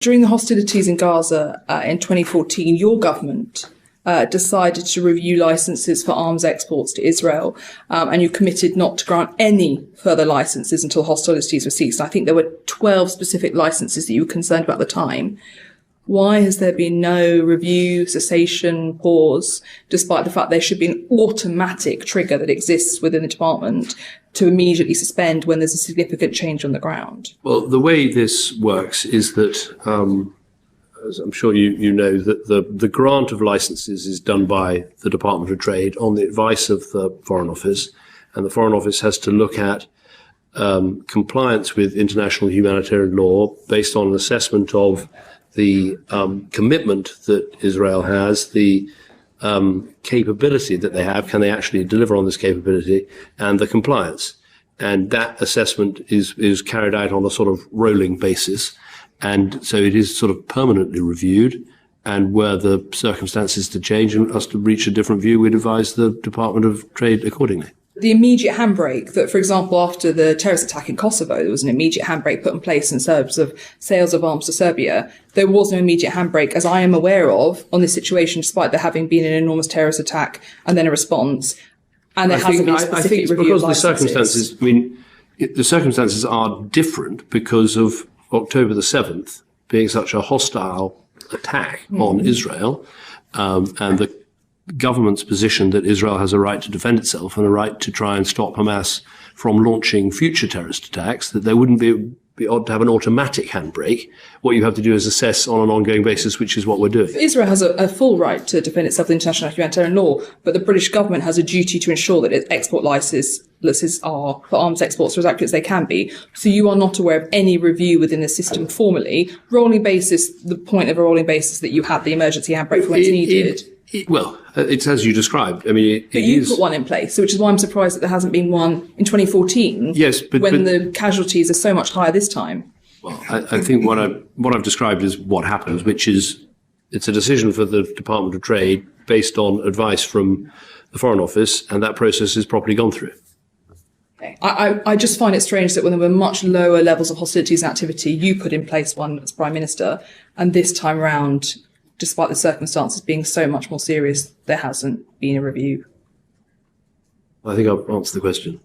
During the hostilities in Gaza in 2014, your government decided to review licences for arms exports to Israel, and you committed not to grant any further licences until hostilities were ceased. I think there were 12 specific licences that you were concerned about at the time. Why has there been no review, cessation, pause, despite the fact there should be an automatic trigger that exists within the department to immediately suspend when there's a significant change on the ground? Well, the way this works is that, as I'm sure you know, that the grant of licenses is done by the Department of Trade on the advice of the Foreign Office, and the Foreign Office has to look at compliance with international humanitarian law based on an assessment of the commitment that Israel has, the capability that they have, can they actually deliver on this capability, and the compliance. And that assessment is carried out on a sort of rolling basis. And so it is sort of permanently reviewed. And where the circumstances to change and us to reach a different view, we'd advise the Department of Trade accordingly. The immediate handbrake that, for example, after the terrorist attack in Kosovo, there was an immediate handbrake put in place in terms of sales of arms to Serbia. There was no immediate handbrake, as I am aware of, on this situation, despite there having been an enormous terrorist attack and then a response. And there hasn't been a specific review of licenses. The circumstances are different because of October the 7th being such a hostile attack on Israel, and the government's position that Israel has a right to defend itself and a right to try and stop Hamas from launching future terrorist attacks, that there wouldn't be odd to have an automatic handbrake. What you have to do is assess on an ongoing basis, which is what we're doing. Israel has a full right to defend itself in international humanitarian law, but the British government has a duty to ensure that its export licenses are for arms exports as accurate as they can be. So you are not aware of any review within the system formally. Rolling basis, the point of a rolling basis is that you have the emergency handbrake for when it's needed. It's as you described. I mean, but you put one in place, which is why I'm surprised that there hasn't been one in 2014. Yes, but the casualties are so much higher this time. Well, I think what I've described is what happens, which is it's a decision for the Department of Trade based on advice from the Foreign Office, and that process is properly gone through. Okay. I just find it strange that when there were much lower levels of hostilities and activity, you put in place one as Prime Minister, and this time around, despite the circumstances being so much more serious, there hasn't been a review. I think I've answered the question.